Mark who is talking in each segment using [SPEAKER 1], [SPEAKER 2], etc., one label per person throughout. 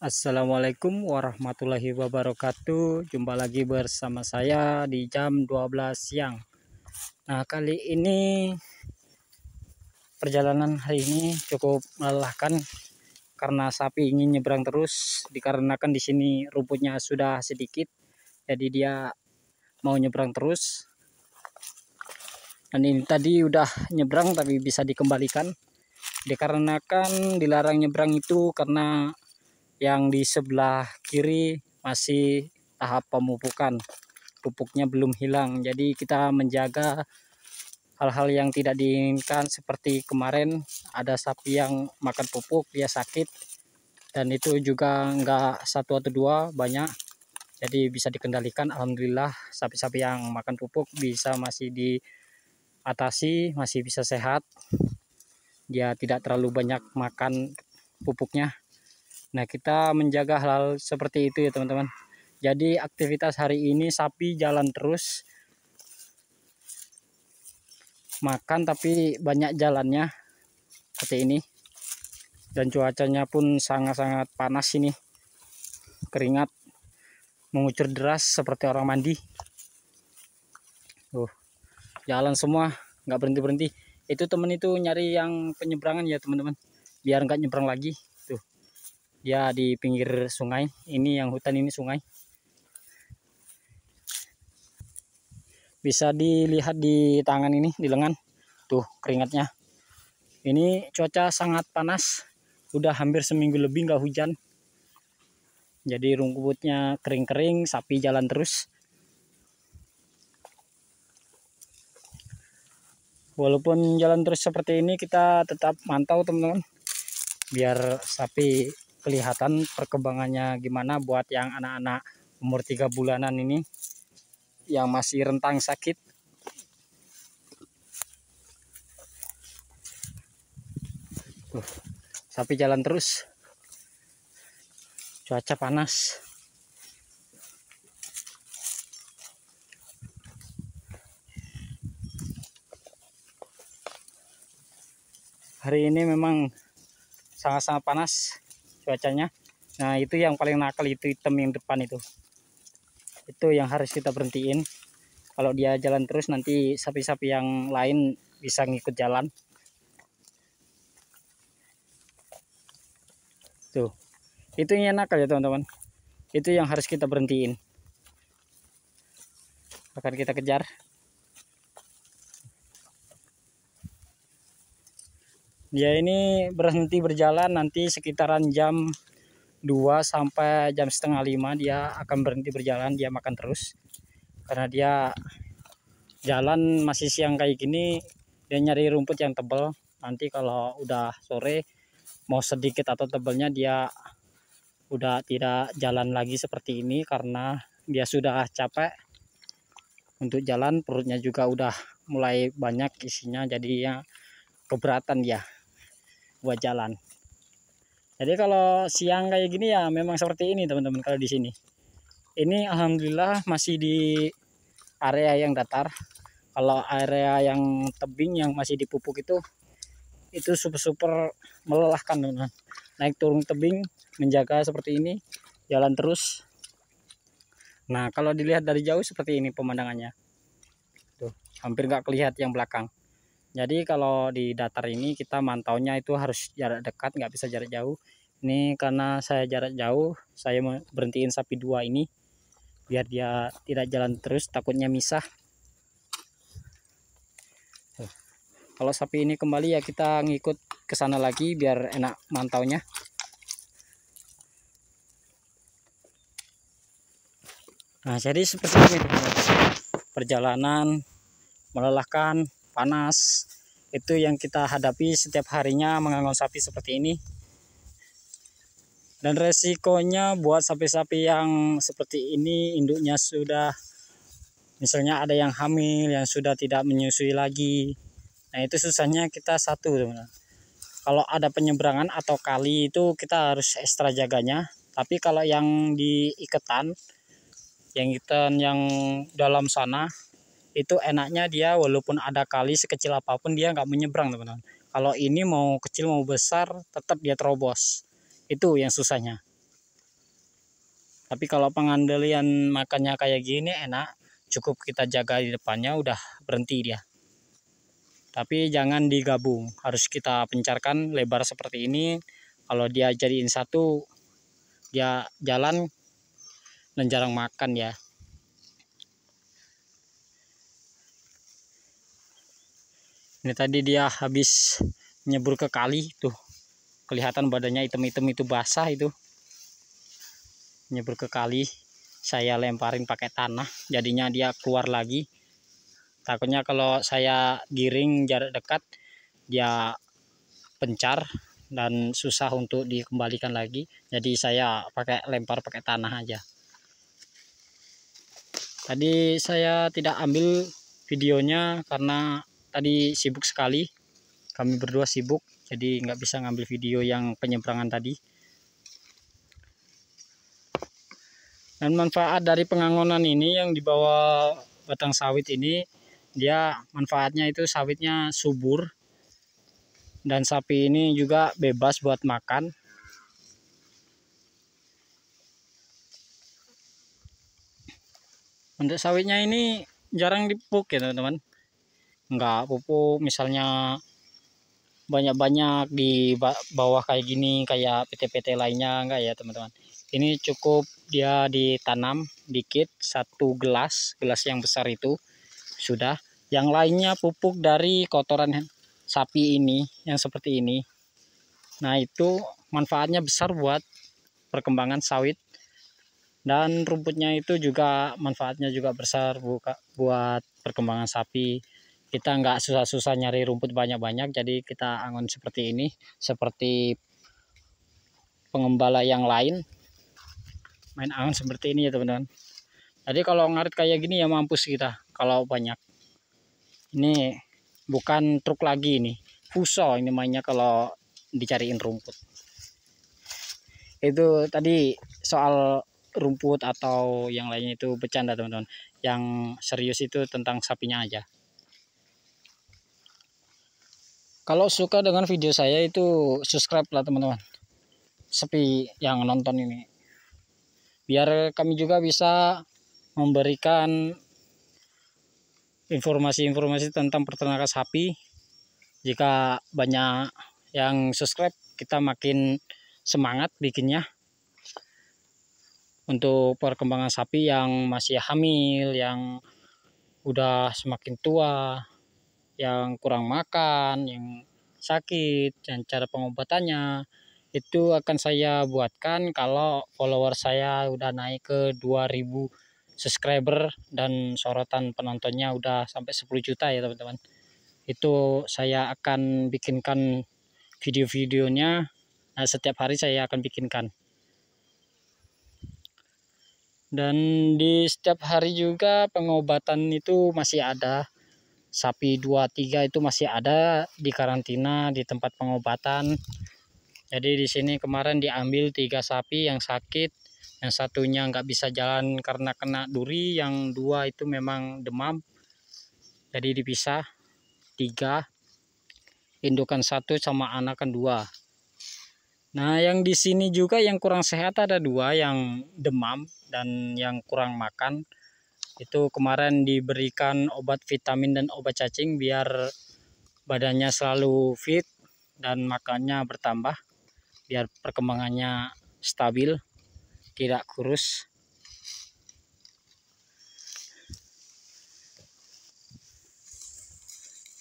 [SPEAKER 1] Assalamualaikum warahmatullahi wabarakatuh. Jumpa lagi bersama saya di jam 12 siang. Nah, kali ini perjalanan hari ini cukup melelahkan karena sapi ingin nyebrang terus, dikarenakan di sini rumputnya sudah sedikit. Jadi dia mau nyebrang terus. Dan ini tadi udah nyebrang tapi bisa dikembalikan. Dikarenakan dilarang nyebrang itu karena yang di sebelah kiri masih tahap pemupukan, pupuknya belum hilang. Jadi kita menjaga hal-hal yang tidak diinginkan, seperti kemarin ada sapi yang makan pupuk dia sakit, dan itu juga enggak satu atau dua, banyak. Jadi bisa dikendalikan. Alhamdulillah sapi-sapi yang makan pupuk bisa masih diatasi, masih bisa sehat, dia tidak terlalu banyak makan pupuknya. Nah, kita menjaga hal-hal seperti itu ya teman-teman. Jadi aktivitas hari ini sapi jalan terus, makan tapi banyak jalannya seperti ini. Dan cuacanya pun sangat-sangat panas ini, keringat mengucur deras seperti orang mandi. Jalan semua, nggak berhenti-berhenti. Itu temen itu nyari yang penyeberangan ya teman-teman, biar nggak nyebrang lagi. Dia di pinggir sungai, ini yang hutan ini sungai. Bisa dilihat di tangan ini, di lengan. Tuh keringatnya. Ini cuaca sangat panas, udah hampir seminggu lebih nggak hujan. Jadi rumputnya kering-kering, sapi jalan terus. Walaupun jalan terus seperti ini, kita tetap mantau teman-teman, biar sapi kelihatan perkembangannya gimana. Buat yang anak-anak umur 3 bulanan ini yang masih rentang sakit. Sapi jalan terus, cuaca panas. Hari ini memang sangat-sangat panas cuacanya. Nah, itu yang paling nakal, itu hitam yang depan itu yang harus kita berhentiin. Kalau dia jalan terus, nanti sapi-sapi yang lain bisa ngikut jalan. Tuh, itu yang nakal ya teman-teman, itu yang harus kita berhentiin, akan kita kejar. Dia ini berhenti berjalan nanti sekitaran jam 2 sampai jam setengah 5 dia akan berhenti berjalan. Dia makan terus karena dia jalan masih siang kayak gini, dia nyari rumput yang tebal. Nanti kalau udah sore, mau sedikit atau tebalnya, dia udah tidak jalan lagi seperti ini karena dia sudah capek untuk jalan. Perutnya juga udah mulai banyak isinya, jadinya keberatan dia buat jalan. Jadi kalau siang kayak gini ya memang seperti ini teman-teman. Kalau di sini ini alhamdulillah masih di area yang datar. Kalau area yang tebing yang masih dipupuk itu super melelahkan teman-teman. Naik turun tebing, menjaga seperti ini, jalan terus. Nah, kalau dilihat dari jauh seperti ini pemandangannya. Tuh, hampir nggak kelihatan yang belakang. Jadi kalau di datar ini kita mantaunya itu harus jarak dekat, nggak bisa jarak jauh. Ini karena saya jarak jauh, saya berhentiin sapi dua ini biar dia tidak jalan terus, takutnya misah. Kalau sapi ini kembali ya kita ngikut ke sana lagi biar enak mantaunya. Nah, jadi seperti ini perjalanan melelahkan, panas, itu yang kita hadapi setiap harinya mengangon sapi seperti ini. Dan resikonya buat sapi-sapi yang seperti ini, induknya sudah, misalnya ada yang hamil, yang sudah tidak menyusui lagi. Nah, itu susahnya kita satu teman-teman. Kalau ada penyeberangan atau kali itu kita harus ekstra jaganya. Tapi kalau yang di iketan, yang dalam sana, itu enaknya dia walaupun ada kali sekecil apapun dia nggak menyeberang teman-teman. Kalau ini mau kecil mau besar tetap dia terobos. Itu yang susahnya. Tapi kalau pengandalian makannya kayak gini enak, cukup kita jaga di depannya udah berhenti dia. Tapi jangan digabung, harus kita pencarkan lebar seperti ini. Kalau dia jadiin satu, dia jalan dan jarang makan ya. Ini tadi dia habis nyebur ke kali tuh, kelihatan badannya hitam-hitam itu basah itu. Nyebur ke kali, saya lemparin pakai tanah, jadinya dia keluar lagi. Takutnya kalau saya giring jarak dekat, dia pencar dan susah untuk dikembalikan lagi. Jadi saya pakai lempar pakai tanah aja. Tadi saya tidak ambil videonya karena tadi sibuk sekali. Kami berdua sibuk, jadi nggak bisa ngambil video yang penyeberangan tadi. Dan manfaat dari pengangonan ini yang di bawah batang sawit ini, dia manfaatnya itu sawitnya subur. Dan sapi ini juga bebas buat makan. Untuk sawitnya ini jarang dipupuk ya teman-teman. Enggak pupuk misalnya banyak-banyak di bawah kayak gini, kayak PT-PT lainnya, enggak ya teman-teman. Ini cukup dia ditanam dikit, 1 gelas yang besar itu sudah. Yang lainnya pupuk dari kotoran sapi ini yang seperti ini. Nah itu manfaatnya besar buat perkembangan sawit. Dan rumputnya itu juga manfaatnya juga besar buat perkembangan sapi. Kita nggak susah-susah nyari rumput banyak-banyak, jadi kita angon seperti ini, seperti pengembala yang lain main angon seperti ini ya teman-teman. Jadi kalau ngarit kayak gini ya mampus kita kalau banyak. Ini bukan truk lagi, ini fuso ini mainnya kalau dicariin rumput. Itu tadi soal rumput atau yang lainnya itu bercanda teman-teman. Yang serius itu tentang sapinya aja. Kalau suka dengan video saya itu subscribe lah teman-teman. Sepi yang nonton ini. Biar kami juga bisa memberikan informasi-informasi tentang peternakan sapi. Jika banyak yang subscribe, kita makin semangat bikinnya. Untuk perkembangan sapi yang masih hamil, yang udah semakin tua, yang kurang makan, yang sakit, dan cara pengobatannya itu akan saya buatkan kalau follower saya udah naik ke 2000 subscriber dan sorotan penontonnya udah sampai 10 juta ya teman-teman. Itu saya akan bikinkan video-videonya, setiap hari saya akan bikinkan. Dan di setiap hari juga pengobatan itu masih ada. Sapi 2-3 itu masih ada di karantina di tempat pengobatan. Jadi di sini kemarin diambil 3 sapi yang sakit. Yang satunya nggak bisa jalan karena kena duri. Yang 2 itu memang demam. Jadi dipisah 3. Indukan 1 sama anakan 2. Nah yang di sini juga yang kurang sehat ada 2 yang demam dan yang kurang makan. Itu kemarin diberikan obat vitamin dan obat cacing biar badannya selalu fit dan makannya bertambah, biar perkembangannya stabil, tidak kurus.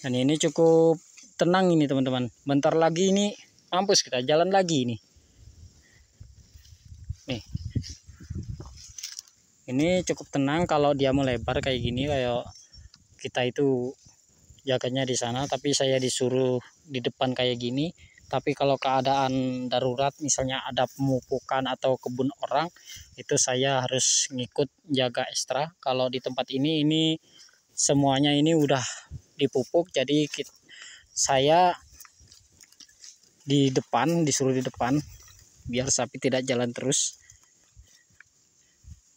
[SPEAKER 1] Dan ini cukup tenang ini teman-teman. Bentar lagi ini mampus kita jalan lagi ini. Nih. Ini cukup tenang kalau dia melebar kayak gini, kayak kita itu jaganya di sana, tapi saya disuruh di depan kayak gini. Tapi kalau keadaan darurat misalnya ada pemupukan atau kebun orang, itu saya harus ngikut jaga ekstra. Kalau di tempat ini semuanya ini udah dipupuk, jadi saya di depan, disuruh di depan biar sapi tidak jalan terus.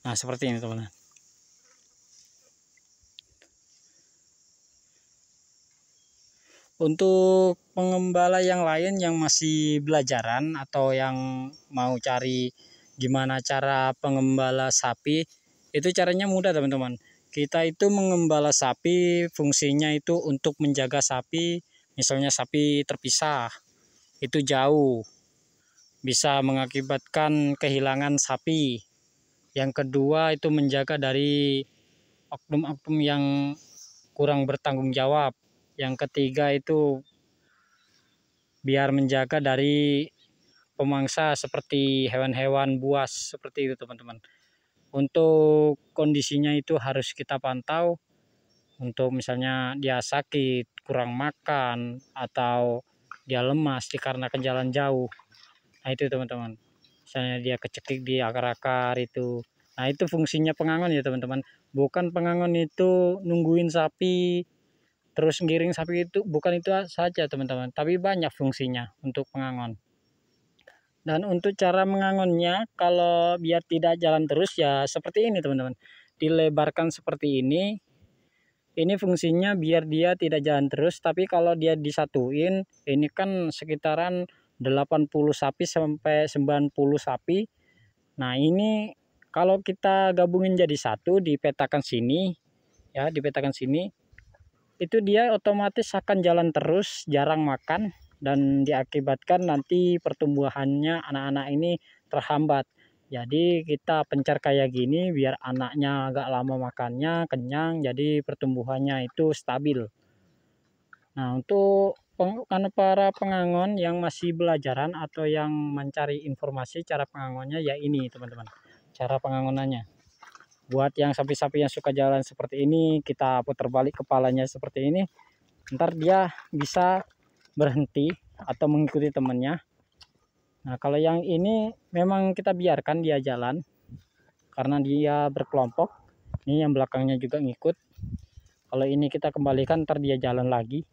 [SPEAKER 1] Nah seperti ini teman-teman. Untuk pengembala yang lain yang masih belajaran atau yang mau cari gimana cara pengembala sapi. Itu caranya mudah teman-teman. Kita itu mengembala sapi fungsinya itu untuk menjaga sapi, misalnya sapi terpisah itu jauh, bisa mengakibatkan kehilangan sapi. Yang kedua itu menjaga dari oknum-oknum yang kurang bertanggung jawab. Yang ketiga itu biar menjaga dari pemangsa seperti hewan-hewan buas seperti itu teman-teman. Untuk kondisinya itu harus kita pantau, untuk misalnya dia sakit, kurang makan, atau dia lemas dikarenakan jalan jauh. Nah itu teman-teman, misalnya dia kecekik di akar-akar itu. Nah itu fungsinya pengangon ya teman-teman. Bukan pengangon itu nungguin sapi terus ngiring sapi, itu bukan itu saja teman-teman, tapi banyak fungsinya untuk pengangon. Dan untuk cara mengangonnya, kalau biar tidak jalan terus ya seperti ini teman-teman. Dilebarkan seperti ini. Ini fungsinya biar dia tidak jalan terus, tapi kalau dia disatuin, ini kan sekitaran 80 sapi sampai 90 sapi. Nah, ini kalau kita gabungin jadi satu, dipetakan sini, ya, dipetakan sini, itu dia otomatis akan jalan terus, jarang makan, dan diakibatkan nanti pertumbuhannya anak-anak ini terhambat. Jadi kita pencar kayak gini biar anaknya agak lama makannya, kenyang, jadi pertumbuhannya itu stabil. Nah untuk karena para pengangon yang masih belajaran atau yang mencari informasi cara pengangonnya ya ini teman-teman, cara pengangonannya. Buat yang sapi-sapi yang suka jalan seperti ini, kita putar balik kepalanya seperti ini, ntar dia bisa berhenti atau mengikuti temannya. Nah kalau yang ini memang kita biarkan dia jalan karena dia berkelompok. Ini yang belakangnya juga ngikut. Kalau ini kita kembalikan ntar dia jalan lagi.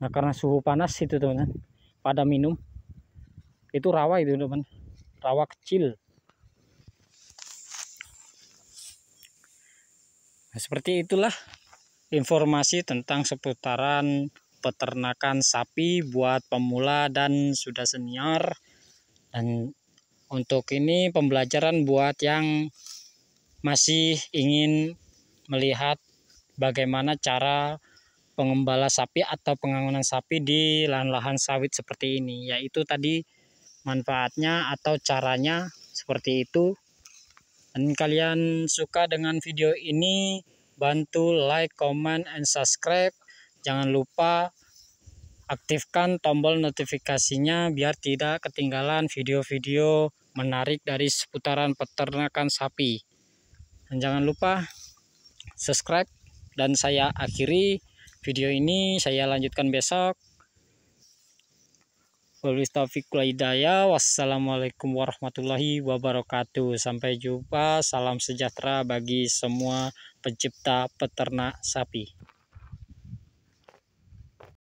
[SPEAKER 1] Nah karena suhu panas itu teman-teman, pada minum itu rawa itu teman, rawa kecil. Nah, seperti itulah informasi tentang seputaran peternakan sapi buat pemula dan sudah senior. Dan untuk ini pembelajaran buat yang masih ingin melihat bagaimana cara pengembala sapi atau pengangonan sapi di lahan-lahan sawit seperti ini, yaitu tadi manfaatnya atau caranya seperti itu. Dan kalian suka dengan video ini, bantu like, comment, and subscribe. Jangan lupa aktifkan tombol notifikasinya biar tidak ketinggalan video-video menarik dari seputaran peternakan sapi. Dan jangan lupa subscribe. Dan saya akhiri video ini, saya lanjutkan besok. Wassalamualaikum warahmatullahi wabarakatuh. Sampai jumpa, salam sejahtera bagi semua pencipta peternak sapi.